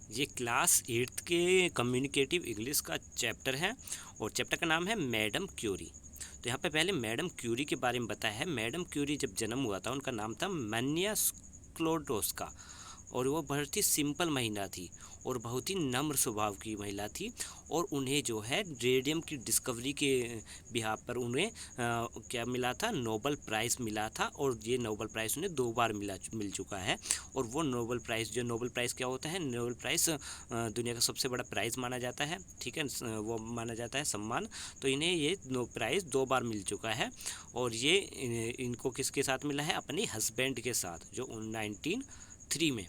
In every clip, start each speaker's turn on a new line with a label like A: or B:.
A: ये class 8th के communicative English का चैप्टर है और चैप्टर का नाम है मैडम क्यूरी। तो यहाँ पे पहले मैडम क्यूरी के बारे में बताया है। मैडम क्यूरी जब जन्म हुआ था उनका नाम था मान्या स्क्लोडोस्का और वो बहुत ही सिंपल महिला थी और बहुत ही नम्र स्वभाव की महिला थी और उन्हें जो है रेडियम की डिस्कवरी के बिहाफ पर उन्हें क्या मिला था, नोबल प्राइज़ मिला था और ये नोबल प्राइज़ उन्हें 2 बार मिल चुका है। और वो नोबल प्राइज़, जो नोबल प्राइज़ क्या होता है, नोबल प्राइज़ दुनिया का सबसे बड़ा प्राइज़ माना जाता है, ठीक है, वो माना जाता है सम्मान। तो इन्हें ये प्राइज़ 2 बार मिल चुका है और ये इनको किसके साथ मिला है, अपने हस्बैंड के साथ, जो 1903 में।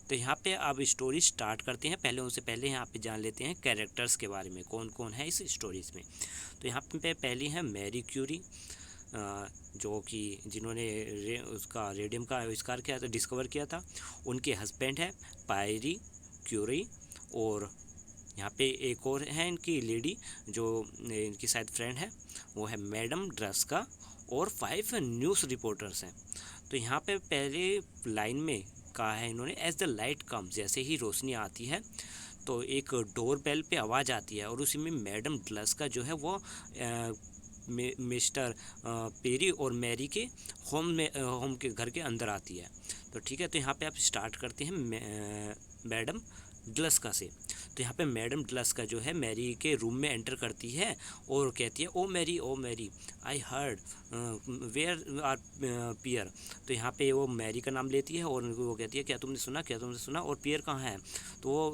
A: तो यहाँ पे अब स्टोरी स्टार्ट करते हैं। उससे पहले यहाँ पे जान लेते हैं कैरेक्टर्स के बारे में, कौन कौन है इस स्टोरीज़ में। तो यहाँ पे पहली है मैरी क्यूरी, जो कि जिन्होंने उसका रेडियम का आविष्कार किया था, डिस्कवर किया था। उनके हस्बैंड है पायरी क्यूरी और यहाँ पे एक और है इनकी लेडी जो इनकी शायद फ्रेंड है, वो है मैडम ड्रस्का और 5 न्यूज़ रिपोर्टर्स हैं। तो यहाँ पे पहले लाइन में कहा है इन्होंने, एज द लाइट कम, जैसे ही रोशनी आती है तो एक डोर बेल पे आवाज़ आती है और उसी में मैडम ड्रस्का जो है वो मिस्टर पेरी और मैरी के होम के घर के अंदर आती है। तो ठीक है, तो यहाँ पे आप स्टार्ट करते हैं मैडम ड्लस्का से। तो यहाँ पे मैडम ड्लस्का जो है मैरी के रूम में एंटर करती है और कहती है, oh Mary I heard where are Pierre. तो यहाँ पे वो मैरी का नाम लेती है और वो कहती है, क्या तुमने सुना और पियर कहाँ है। तो वो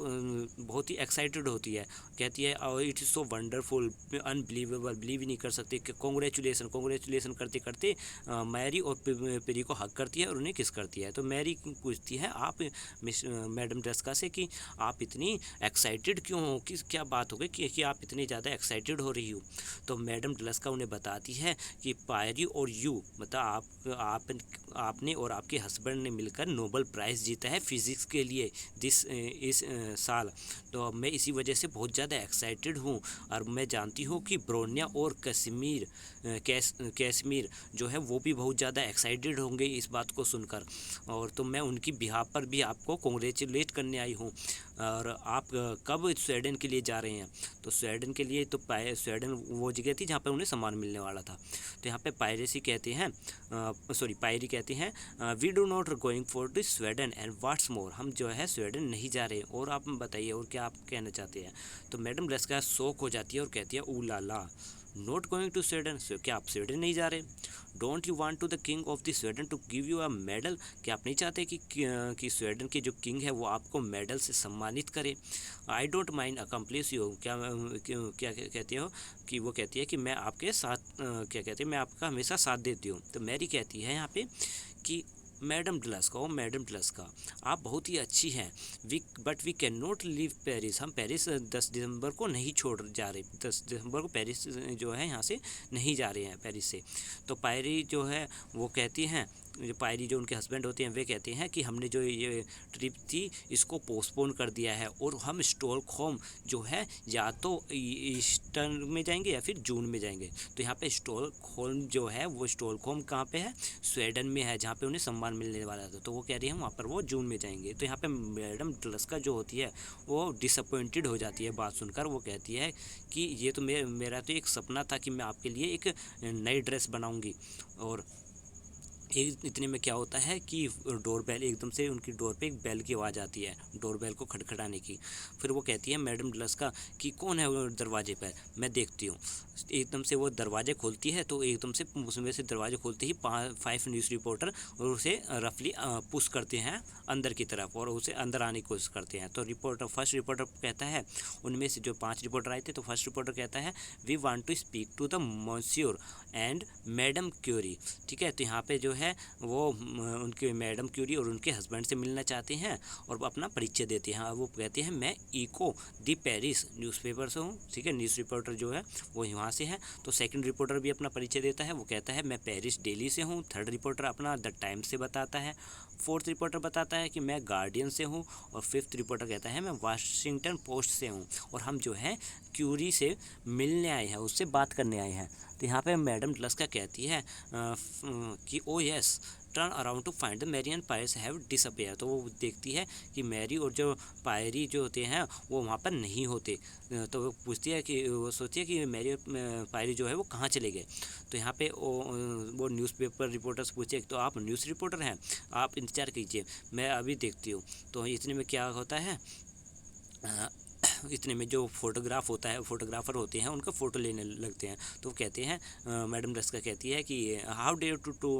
A: बहुत ही एक्साइटेड होती है, कहती है it is so wonderful, unbelievable, believe ही नहीं कर सकते, कॉन्ग्रेचुलेसन करते करते मैरी और पेरी को हक करती है और उन्हें किस करती है। तो मैरी पूछती है आप मैडम ड्रेस्का से कि आप इतनी एक्साइटेड क्यों हो, कि क्या बात हो गई कि आप इतनी ज़्यादा एक्साइटेड हो रही हो। तो मैडम ड्रेस्का उन्हें बताती है कि पायरी और यू, मतलब आपने और आपके हस्बैंड ने मिलकर नोबल प्राइज़ जीता है फिज़िक्स के लिए इस साल। तो मैं इसी वजह से बहुत ज़्यादा एक्साइटेड हूँ और मैं जानती हूँ कि ब्रोनिया और कैश्मीर जो है वो भी बहुत ज़्यादा एक्साइटेड होंगे इस बात को सुनकर, और तो मैं उनकी बिहाफ पर भी आपको कॉन्ग्रेचुलेट करने आई हूँ। और आप कब स्वीडन के लिए जा रहे हैं। तो स्वीडन के लिए तो स्वीडन वो जगह थी जहाँ पर उन्हें सम्मान मिलने वाला था। तो यहाँ पे पायरी कहते हैं we do not going for the Sweden and what's more, हम जो है स्वीडन नहीं जा रहे, और आप बताइए और क्या आप कहना चाहते हैं। तो मैडम लेस्का शौक हो जाती है और कहती है, oh la la, not going to Sweden, क्या आप स्वीडन नहीं जा रहे। Don't you want to the king of the Sweden to give you a medal, क्या आप नहीं चाहते कि स्वीडन के जो किंग है वो आपको मेडल से सम्मानित करे। I don't mind accomplish you, क्या कहते हो, कि वो कहती है कि मैं आपके साथ क्या कहते हैं, मैं आपका हमेशा साथ देती हूँ। तो मैरी कहती है यहाँ पे कि मैडम ड्लस्का आप बहुत ही अच्छी हैं, but we can not leave Paris, हम पेरिस 10 दिसंबर को नहीं छोड़ जा रहे, 10 दिसंबर को पेरिस जो है यहाँ से नहीं जा रहे हैं पेरिस से। तो पायरी जो है वो कहती हैं, जो पायरी जो उनके हस्बैंड होते हैं वे कहते हैं कि हमने जो ये ट्रिप थी इसको पोस्टपोन कर दिया है और हम स्टॉकहोम जो है या तो ईस्टर में जाएंगे या फिर जून में जाएंगे। तो यहाँ पे स्टॉकहोम जो है वो स्टॉकहोम कहाँ पे है, स्वीडन में है, जहाँ पे उन्हें सम्मान मिलने वाला था। तो वो कह रही है वहाँ पर वो जून में जाएंगे। तो यहाँ पे मैडम ड्लस्का जो होती है वो डिसअपॉइंटेड हो जाती है बात सुनकर। वो कहती है कि ये तो मेरा तो एक सपना था कि मैं आपके लिए एक नई ड्रेस बनाऊंगी। और एक इतने में क्या होता है कि डोर बेल, एकदम से उनकी डोर पे एक बेल की आवाज़ आती है, डोर बेल को खटखटाने की। फिर वो कहती है मैडम ड्लस्का कि कौन है वो दरवाजे पर, मैं देखती हूँ। एकदम से वो दरवाजे खोलती है तो एकदम से उसमें से दरवाजे खोलते ही 5 न्यूज़ रिपोर्टर और उसे रफली पुश करते हैं अंदर की तरफ और उसे अंदर आने की कोशिश करते हैं। तो फर्स्ट रिपोर्टर कहता है, उनमें से जो 5 रिपोर्टर आए थे, तो फर्स्ट रिपोर्टर कहता है we want to speak to the monsieur and madam Curie. ठीक है, तो यहाँ पे जो है वो उनके मैडम क्यूरी और उनके हस्बैंड से मिलना चाहते हैं और वो अपना परिचय देते हैं। वो कहते हैं मैं इको दी पेरिस न्यूज़पेपर से हूँ। ठीक है, न्यूज़ रिपोर्टर जो है वो वहाँ से है। तो सेकंड रिपोर्टर भी अपना परिचय देता है, वो कहता है मैं पेरिस डेली से हूँ। थर्ड रिपोर्टर अपना द टाइम्स से बताता है। फोर्थ रिपोर्टर बताता है कि मैं गार्डियन से हूँ। और फिफ्थ रिपोर्टर कहता है मैं वाशिंगटन पोस्ट से हूँ और हम जो है क्यूरी से मिलने आए हैं, उससे बात करने आए हैं। तो यहाँ पे मैडम ड्लस्का कहती है कि oh yes, turn around to find the Marie and Pierre have disappear. तो वो देखती है कि मैरी और जो पायरी जो होते हैं वो वहाँ पर नहीं होते। तो वो पूछती है कि वो सोचती है कि मैरी और पायरी जो है वो कहाँ चले गए। तो यहाँ पे वो न्यूज़पेपर रिपोर्टर्स पूछे तो आप न्यूज़ रिपोर्टर हैं, आप इंतज़ार कीजिए, मैं अभी देखती हूँ। तो इतने में क्या होता है, इतने में जो फोटोग्राफ होता है, फोटोग्राफर होते हैं, उनका फ़ोटो लेने लगते हैं। तो वो कहते हैं, मैडम रस्का कहती है कि how dare to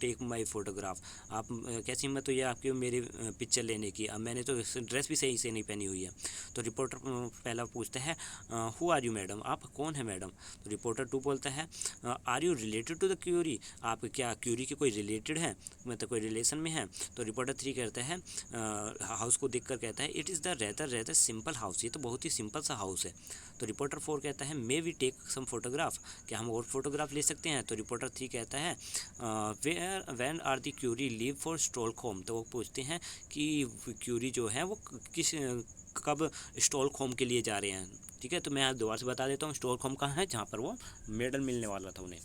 A: take my photograph, आप कैसी हिम्मत हुई है आपकी मेरी पिक्चर लेने की, अब मैंने तो ड्रेस भी सही से नहीं पहनी हुई है। तो रिपोर्टर पहला पूछता है, हु आर यू मैडम, आप कौन है मैडम। तो रिपोर्टर 2 बोलता है, are you related to the Curie, आप क्या क्यूरी के कोई रिलेटेड है, मतलब कोई रिलेशन में है। तो रिपोर्टर 3 कहता है, हाउस को देखकर कहता है, it is the rather simple house, ये तो बहुत ही सिंपल सा हाउस है। तो रिपोर्टर 4 कहता है, may we take some photograph, क्या हम और फोटोग्राफ ले सकते हैं। तो रिपोर्टर 3 कहता है, where when are the Curie leave for Stockholm. तो वो पूछते हैं कि क्यूरी जो है वो कब स्टॉकहोम के लिए जा रहे हैं। ठीक है, तो मैं दोबारा से बता देता हूँ, स्टॉकहोम कहाँ है, जहाँ पर वो मेडल मिलने वाला था उन्हें।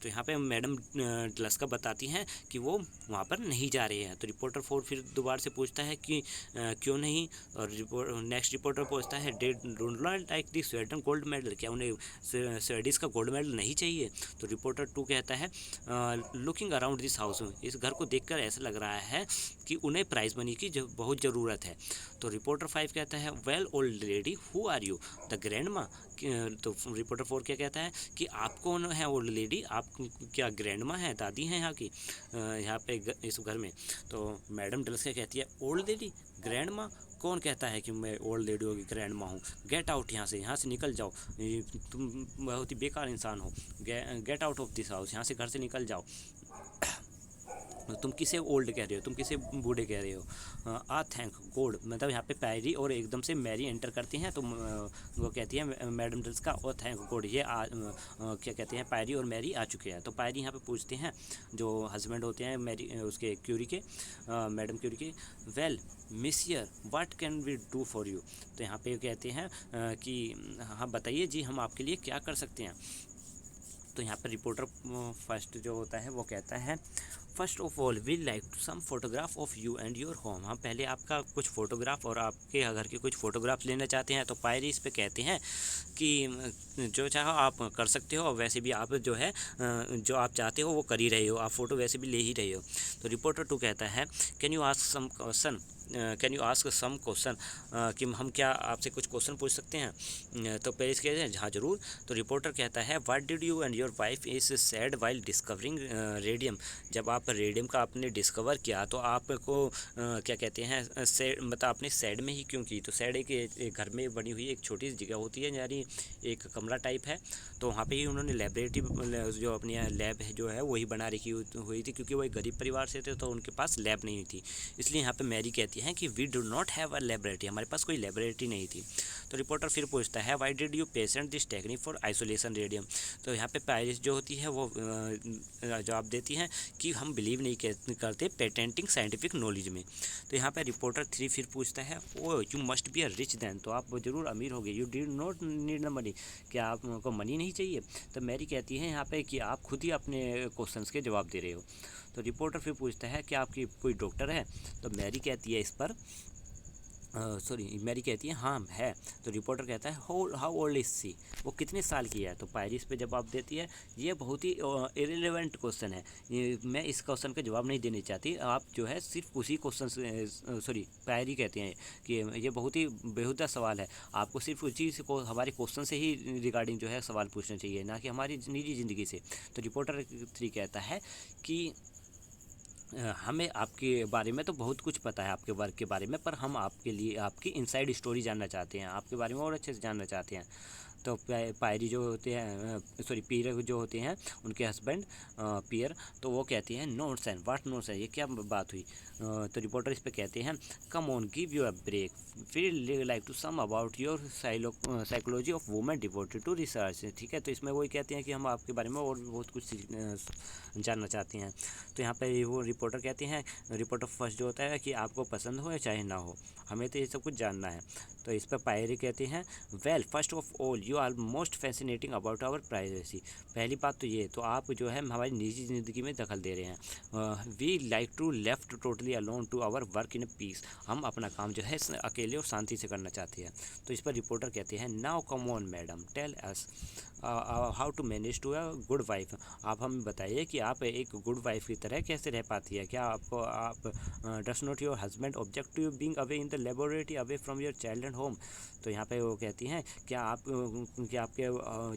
A: तो यहाँ पे मैडम डलस्का बताती हैं कि वो वहाँ पर नहीं जा रहे हैं। तो रिपोर्टर 4 फिर दोबारा से पूछता है कि क्यों नहीं। और नेक्स्ट रिपोर्टर पूछता है, do not like the Sweden gold medal, क्या उन्हें स्वेडिश का गोल्ड मेडल नहीं चाहिए। तो रिपोर्टर 2 कहता है, लुकिंग अराउंड दिस हाउस, इस घर को देखकर ऐसा लग रहा है कि उन्हें प्राइज मनी की बहुत ज़रूरत है। तो रिपोर्टर 5 कहता है, well old lady who are you, the grandma. तो रिपोर्टर 4 क्या कहता है कि आप कौन है ओल्ड लेडी, आप क्या ग्रैंड माँ है, दादी हैं यहाँ की, यहाँ पे इस घर में। तो मैडम डलस्का कहती है, ओल्ड लेडी ग्रैंड माँ, कौन कहता है कि मैं ओल्ड लेडी होगी ग्रैंड माँ हूँ, गेट आउट, यहाँ से निकल जाओ, तुम बहुत ही बेकार इंसान हो, get out of this house, यहाँ से घर से निकल जाओ। तुम किसे ओल्ड कह रहे हो, तुम किसे बूढ़े कह रहे हो। आ थैंक गॉड, मतलब यहाँ पे पायरी और एकदम से मैरी एंटर करती हैं। तो वो कहती है मैडम डल्स का, और थैंक गॉड ये क्या कहते हैं, पायरी और मैरी आ चुके हैं। तो पायरी यहाँ पे पूछते हैं जो हस्बैंड होते हैं मैरी उसके क्यूरी के, मैडम क्यूरी के, well monsieur what can we do for you. तो यहाँ पे कहते हैं कि हाँ बताइए जी, हम आपके लिए क्या कर सकते हैं। तो यहाँ पर रिपोर्टर फर्स्ट जो होता है वो कहता है, first of all we like some photograph of you and your home, हम पहले आपका कुछ फ़ोटोग्राफ और आपके घर के कुछ फ़ोटोग्राफ लेना चाहते हैं। तो पायरी इस पे कहते हैं कि जो चाहो आप कर सकते हो, और वैसे भी आप जो है जो आप चाहते हो वो कर ही रहे हो, आप फ़ोटो वैसे भी ले ही रहे हो। तो रिपोर्टर 2 कहता है, can you ask some question, कि हम क्या आपसे कुछ क्वेश्चन पूछ सकते हैं। तो पेरिस कहते हैं, हाँ ज़रूर। तो रिपोर्टर कहता है, what did you and your wife is sad while discovering radium, जब आप रेडियम का आपने डिस्कवर किया तो आपको क्या कहते हैं, मतलब आपने सैड में ही क्यों की। तो सैड एक घर में बनी हुई एक छोटी सी जगह होती है, यानी एक कमरा टाइप है, तो वहाँ पे ही उन्होंने लेबोरेटरी जो अपनी लैब है जो है वही बना रखी हुई थी, क्योंकि वो एक गरीब परिवार से थे तो उनके पास लैब नहीं थी। इसलिए यहाँ पे मैरी कहती हैं कि we do not have a laboratory, हमारे पास कोई लेबोरेटरी नहीं थी। तो रिपोर्टर फिर पूछता है, why did you patient this technique for isolation radium. तो यहाँ पे पायरिस जो होती है वो जवाब देती हैं कि हम बिलीव नहीं करते पेटेंटिंग साइंटिफिक नॉलेज में। तो यहाँ पे रिपोर्टर 3 फिर पूछता है, oh you must be a rich then, तो आप ज़रूर अमीर होंगे, you did not need the money, क्या आपको मनी नहीं चाहिए। तो मैरी कहती है यहाँ पे कि आप खुद ही अपने क्वेश्चंस के जवाब दे रहे हो। तो रिपोर्टर फिर पूछता है कि आपकी कोई डॉक्टर है। तो मैरी कहती है इस पर मैरी कहती है हाँ है। तो रिपोर्टर कहता है, हाउ ओल्ड इज सी, वो कितने साल की है। तो पायरिस पे जवाब देती है, ये बहुत ही इरेलेवेंट क्वेश्चन है, मैं इस क्वेश्चन का जवाब नहीं देना चाहती, आप जो है सिर्फ उसी क्वेश्चन पायरी कहते हैं कि ये बहुत ही बेहुदा सवाल है, आपको सिर्फ उसी से हमारे क्वेश्चन से ही रिगार्डिंग जो है सवाल पूछना चाहिए, ना कि हमारी निजी ज़िंदगी से। तो रिपोर्टर 3 कहता है कि हमें आपके बारे में तो बहुत कुछ पता है, आपके वर्क के बारे में, पर हम आपके लिए आपकी इनसाइड स्टोरी जानना चाहते हैं, आपके बारे में और अच्छे से जानना चाहते हैं। तो पायरी जो होते हैं पियर जो होते हैं उनके हस्बैंड पियर, तो वो कहती हैं नॉनसेंस, व्हाट नॉनसेंस, ये क्या बात हुई। तो रिपोर्टर इस पे कहते हैं, come on give you a break, फिर like to some about your psychology of women devoted to research. ठीक है, तो इसमें वही कहते हैं कि हम आपके बारे में और भी बहुत कुछ जानना चाहते हैं। तो यहाँ पर वो रिपोर्टर कहते हैं, रिपोर्टर फर्स्ट जो होता है कि आपको पसंद हो या चाहे ना हो, हमें तो ये सब कुछ जानना है। तो इस पर पायरी कहते हैं, well first of all you are most fascinating about our privacy. पहली बात तो ये, तो आप जो है हमारी निजी ज़िंदगी में दखल दे रहे हैं। We like to left totally alone to our work in peace. हम अपना काम जो है अकेले और शांति से करना चाहते हैं। तो इस पर रिपोर्टर कहते हैं, now come on madam, tell us how to manage to a good wife. आप हमें बताइए कि आप एक गुड वाइफ की तरह कैसे रह पाती है। क्या आप does not your husband object to being away in the laboratory away from your child and home. तो यहाँ पे वो कहती हैं, क्या आपके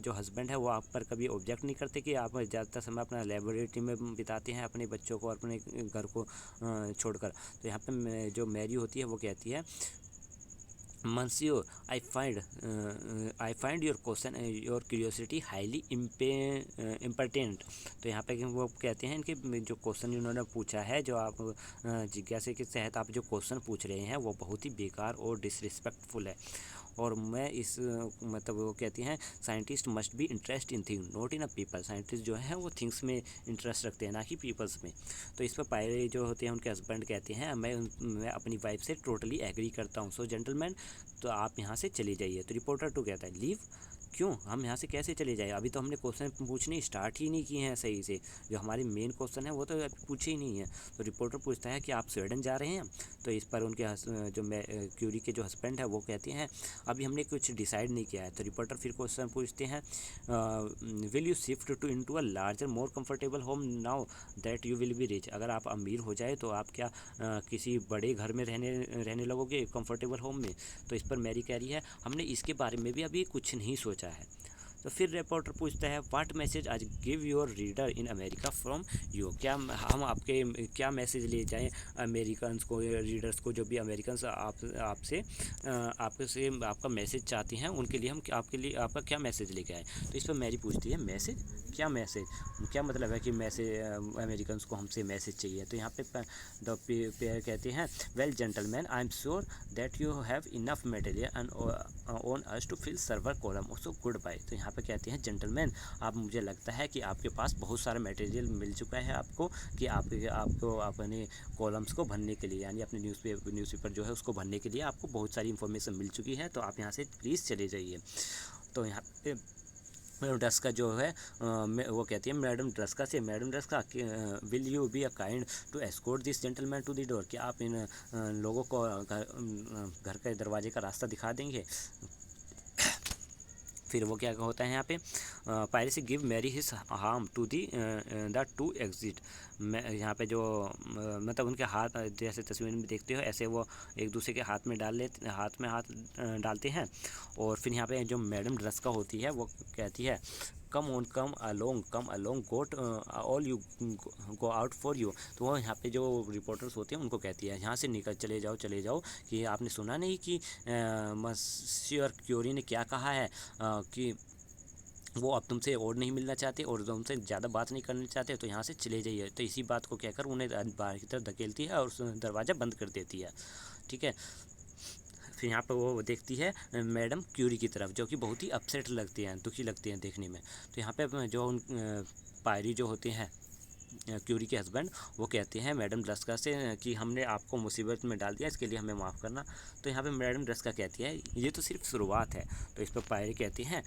A: जो हस्बैंड है वो आप पर कभी ऑब्जेक्ट नहीं करते कि आप ज़्यादातर समय अपना लेबोरेटरी में बिताते हैं अपने बच्चों को और अपने घर को छोड़कर। तो यहाँ पे जो मैरी होती है वो कहती है, Monsieur, I find your question, your curiosity highly impertinent। तो यहाँ पे वो कहते हैं इनके जो क्वेश्चन इन्होंने पूछा है, जो आप जिज्ञासा के तहत आप जो क्वेश्चन पूछ रहे हैं वो बहुत ही बेकार और डिसरिस्पेक्टफुल है। और मैं इस मतलब वो कहती हैं, scientist must be interest in thing not in a people. Scientist जो है वो थिंग्स में इंटरेस्ट रखते हैं, ना कि पीपल्स में। तो इस पर पायरे जो होते हैं उनके हस्बैंड कहते हैं, मैं अपनी वाइफ से टोटली एग्री करता हूँ। सो जेंटलमैन, तो आप यहाँ से चले जाइए। तो रिपोर्टर टू कहता है, लीव? क्यों, हम यहाँ से कैसे चले जाए? अभी तो हमने क्वेश्चन पूछने स्टार्ट ही नहीं किए हैं सही से। जो हमारी मेन क्वेश्चन है वो तो अभी पूछे ही नहीं है। तो रिपोर्टर पूछता है कि आप स्वीडन जा रहे हैं? तो इस पर उनके जो क्यूरी के जो हस्बैंड है वो कहते हैं, अभी हमने कुछ डिसाइड नहीं किया है। तो रिपोर्टर फिर क्वेश्चन पूछते हैं, will you shift to into a larger more comfortable home now that you will be rich. अगर आप अमीर हो जाए तो आप क्या किसी बड़े घर में रहने लगोगे, कंफर्टेबल होम में? तो इस पर मैरी कह रही है, हमने इसके बारे में भी अभी कुछ नहीं सोचा है। तो फिर रिपोर्टर पूछता है, व्हाट मैसेज आज give your reader in America from you. क्या हम आपके क्या मैसेज ले जाएं अमेरिकन्स को, रीडर्स को, जो भी अमेरिकन्स आपसे आपका मैसेज चाहती हैं, उनके लिए हम आपके लिए आपका क्या मैसेज लेके आए। तो इस पर मैरी पूछती है, मैसेज? क्या मैसेज? क्या मतलब है कि मैसेज अमेरिकन्स को हमसे मैसेज चाहिए? तो यहाँ पे द पेयर कहते हैं, well gentleman, I am sure that you have enough material on us to fill several column, so goodbye. तो यहाँ पे कहते हैं, जेंटलमैन, आप, मुझे लगता है कि आपके पास बहुत सारा मटेरियल मिल चुका है आपको, कि आपको अपने कॉलम्स को भरने के लिए, यानी अपने न्यूज़पेपर जो है उसको भरने के लिए आपको बहुत सारी इन्फॉर्मेशन मिल चुकी है। तो आप यहाँ से प्लीज़ चले जाइए। तो यहाँ पे ड्रस्का जो है वो कहती है, madam Dluska, will you be a kind to escort this gentleman to the door. क्या आप इन लोगों को घर के दरवाजे का रास्ता दिखा देंगे? फिर वो क्या होता है यहाँ पे, piracy give Marie his arm to the the to exit. यहाँ पे जो मतलब उनके हाथ, जैसे तस्वीर में देखते हो ऐसे वो एक दूसरे के हाथ में हाथ डालते हैं। और फिर यहाँ पे जो मैडम ड्रस्का होती है वो कहती है, come along got all you go out for you. तो वो यहाँ पे जो रिपोर्टर्स होते हैं उनको कहती है, यहाँ से निकल चले जाओ। कि आपने सुना नहीं कि मसियर क्यूरी ने क्या कहा है, कि वो अब तुमसे और नहीं मिलना चाहते और तुमसे ज़्यादा बात नहीं करना चाहते, तो यहाँ से चले जाइए। तो इसी बात को कहकर उन्हें बाहर की तरफ धकेलती है और दरवाज़ा बंद कर देती है। ठीक है। फिर यहाँ पर वो देखती है मैडम क्यूरी की तरफ, जो कि बहुत ही अपसेट लगती हैं, दुखी लगती हैं देखने में। तो यहाँ पे जो पायरी जो होते हैं क्यूरी के हस्बैंड, वो कहते हैं मैडम ड्रस्का से कि हमने आपको मुसीबत में डाल दिया, इसके लिए हमें माफ़ करना। तो यहाँ पे मैडम ड्रस्का कहती है, ये तो सिर्फ शुरुआत है। तो इस पर पायरी कहती हैं,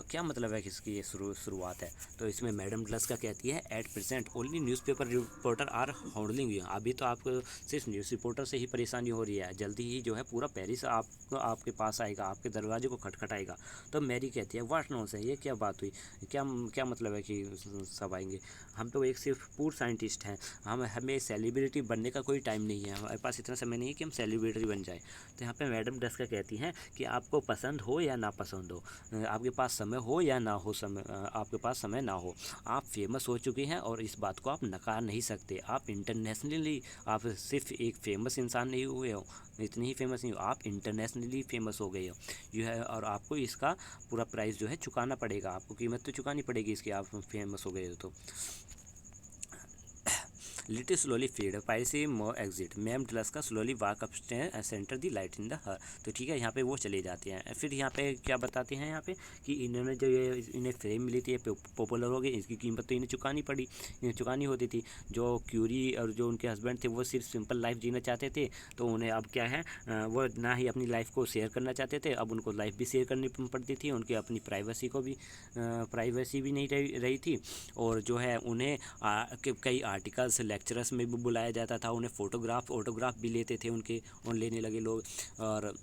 A: क्या मतलब है कि इसकी ये शुरुआत है? तो इसमें मैडम ड्रस्का कहती है, at present only newspaper reporters are hounding you. अभी तो आपको सिर्फ न्यूज़ रिपोर्टर से ही परेशानी हो रही है, जल्दी ही जो है पूरा पेरिस आपके पास आएगा, आपके दरवाजे को खटखटाएगा। तो मैरी कहती है, व्हाट नॉनसेंस, ये क्या बात हुई? क्या मतलब है कि सब आएंगे? हम तो एक सिर्फ पूर साइंटिस्ट हैं, हमें सेलिब्रिटी बनने का कोई टाइम नहीं है, हमारे पास इतना समय नहीं है कि हम सेलिब्रिटी बन जाए। तो यहाँ पे मैडम ड्रस्का कहती हैं कि आपको पसंद हो या ना पसंद हो, आपके पास समय हो या ना हो, आपके पास समय ना हो, आप फेमस हो चुके हैं और इस बात को आप नकार नहीं सकते। आप इंटरनेशनली, आप सिर्फ एक फेमस इंसान नहीं हुए हो, इतने ही फेमस नहीं हो, आप इंटरनेशनली फेमस हो गए हो। यह है, और आपको इसका पूरा प्राइस जो है चुकाना पड़ेगा, आपको कीमत तो चुकानी पड़ेगी इसकी, आप फेमस हो गए हो तो। Little slowly feed Pierre more exit ma'am Dluska slowly walk up centre the light in the her. तो ठीक है, यहाँ पे वो चले जाते हैं। फिर यहाँ पे क्या बताते हैं यहाँ पे कि इन्होंने जो ये इन्हें फेम मिली थी, ये पॉपुलर हो गए, इसकी कीमत तो इन्हें चुकानी होती थी। जो क्यूरी और जो उनके हस्बैंड थे वो सिर्फ सिंपल लाइफ जीना चाहते थे, तो उन्हें अब क्या है वो ना ही अपनी लाइफ को शेयर करना चाहते थे, अब उनको लाइफ भी शेयर करनी पड़ती थी। उनकी अपनी प्राइवेसी भी नहीं रही थी। और जो है उन्हें कई आर्टिकल्स लेक्चरर्स में भी बुलाया जाता था, उन्हें ऑटोग्राफ भी लेते थे उनके, लेने लगे लोग। और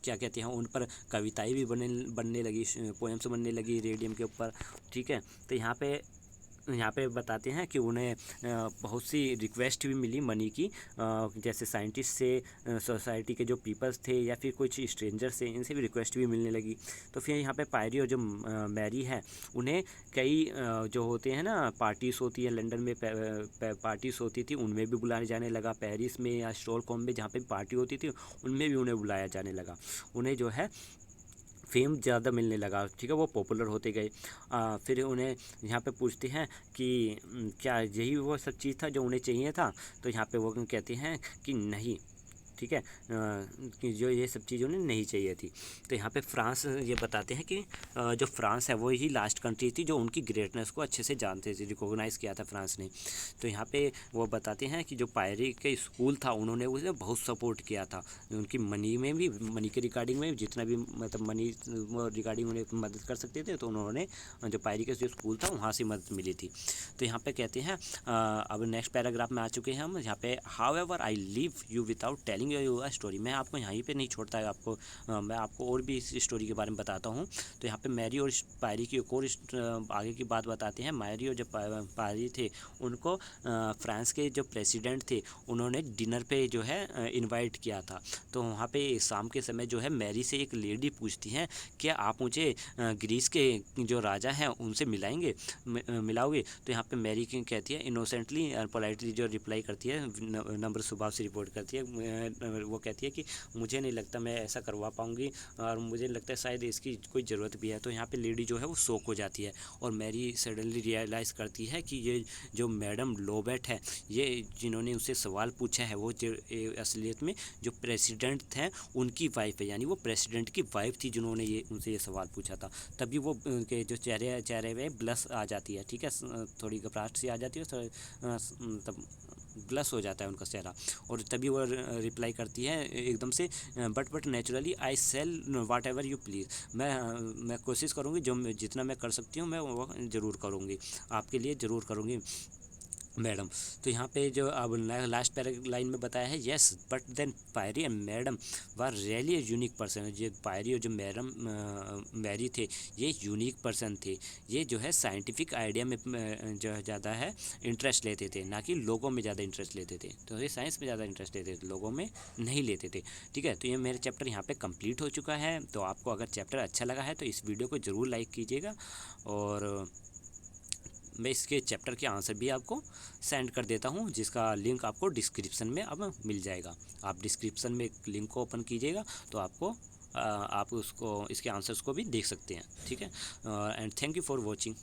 A: क्या कहते हैं, उन पर कविताएं भी बनने लगी, पोएम्स बनने लगी रेडियम के ऊपर। ठीक है, तो यहाँ पे बताते हैं कि उन्हें बहुत सी रिक्वेस्ट भी मिली मनी की, जैसे साइंटिस्ट से, सोसाइटी के जो पीपल्स थे या फिर कुछ स्ट्रेंजर से, इनसे भी रिक्वेस्ट भी मिलने लगी। तो फिर यहाँ पे पायरी और जो मैरी है, उन्हें कई जो होते हैं ना पार्टीज़ होती है लंदन में, पार्टीज़ होती थी, उनमें भी बुलाया जाने लगा। पेरिस में या स्टॉकहोम में जहाँ पे पार्टी होती थी, उनमें भी उन्हें बुलाया जाने लगा। उन्हें जो है फेम ज़्यादा मिलने लगा। ठीक है, वो पॉपुलर होते गए। फिर उन्हें यहाँ पे पूछते हैं कि क्या यही वो सब चीज़ था जो उन्हें चाहिए था। तो यहाँ पे वो कहते हैं कि नहीं। ठीक है, कि जो ये सब चीज़ उन्हें नहीं चाहिए थी। तो यहाँ पे फ्रांस ये बताते हैं कि जो फ्रांस है वो ही लास्ट कंट्री थी जो उनकी ग्रेटनेस को अच्छे से जानते थे, रिकॉग्नाइज़ किया था फ्रांस ने। तो यहाँ पे वो बताते हैं कि जो पायरी के स्कूल था, उन्होंने उसे बहुत सपोर्ट किया था, उनकी मनी के रिगार्डिंग में जितना भी मतलब मनी रिगार्डिंग उन्हें मदद कर सकते थे, तो उन्होंने जो पायरी का जो स्कूल था वहाँ से मदद मिली थी। तो यहाँ पे कहते हैं अब नेक्स्ट पैराग्राफ में आ चुके हैं हम। यहाँ पे however I leave you without telling you story. मैं आपको यहीं पे नहीं छोड़ता है, मैं आपको और भी इस स्टोरी के बारे में बताता हूँ। तो यहाँ पे मैरी और पायरी की एक और आगे की बात बताते हैं। मैरी और जो पायरी थे, उनको फ्रांस के जो प्रेसिडेंट थे, उन्होंने डिनर पे जो है इनवाइट किया था। तो वहाँ पे शाम के समय जो है मैरी से एक लेडी पूछती हैं, क्या आप मुझे ग्रीस के जो राजा हैं उनसे मिलाओगे। तो यहाँ पे मैरी कहती है इनोसेंटली और पोलाइटली जो रिप्लाई करती है, नम्र स्वभाव से रिपोर्ट करती है। वो कहती है कि मुझे नहीं लगता मैं ऐसा करवा पाऊँगी, और मुझे लगता है शायद इसकी कोई ज़रूरत भी है। तो यहाँ पे लेडी जो है वो शॉक हो जाती है, और मैरी सडनली रियलाइज़ करती है कि ये जो मैडम लोबेट है, ये जिन्होंने उनसे सवाल पूछा है, वो असलियत में जो प्रेसिडेंट थे उनकी वाइफ है, यानी वो प्रेसिडेंट की वाइफ थी जिन्होंने उनसे ये सवाल पूछा था। तभी वो उनके जो चेहरे में ब्लश आ जाती है। ठीक है, थोड़ी घबराहट सी आ जाती है, तब ब्लश हो जाता है उनका चेहरा, और तभी वो रिप्लाई करती है एकदम से, but naturally I shall whatever you please. मैं कोशिश करूँगी, जितना मैं कर सकती हूँ मैं वो ज़रूर करूँगी, आपके लिए ज़रूर करूँगी मैडम। तो यहाँ पे जो अब लास्ट लाइन में बताया है, येस बट देन पायरी and madam were really unique person. जो पायरी और जो मैरी थे, ये यूनिक पर्सन थे। ये जो है साइंटिफिक आइडिया में जो है ज़्यादा है इंटरेस्ट लेते थे, ना कि लोगों में ज़्यादा इंटरेस्ट लेते थे। तो ये साइंस में ज़्यादा इंटरेस्ट लेते थे, लोगों में नहीं लेते थे। ठीक है, तो ये मेरा चैप्टर यहाँ पे कंप्लीट हो चुका है। तो आपको अगर चैप्टर अच्छा लगा है तो इस वीडियो को ज़रूर लाइक कीजिएगा, और मैं इसके चैप्टर के आंसर भी आपको सेंड कर देता हूँ, जिसका लिंक आपको डिस्क्रिप्शन में अब मिल जाएगा। आप डिस्क्रिप्शन में लिंक को ओपन कीजिएगा तो आपको आप उसको इसके आंसर्स को भी देख सकते हैं। ठीक है, and thank you for watching.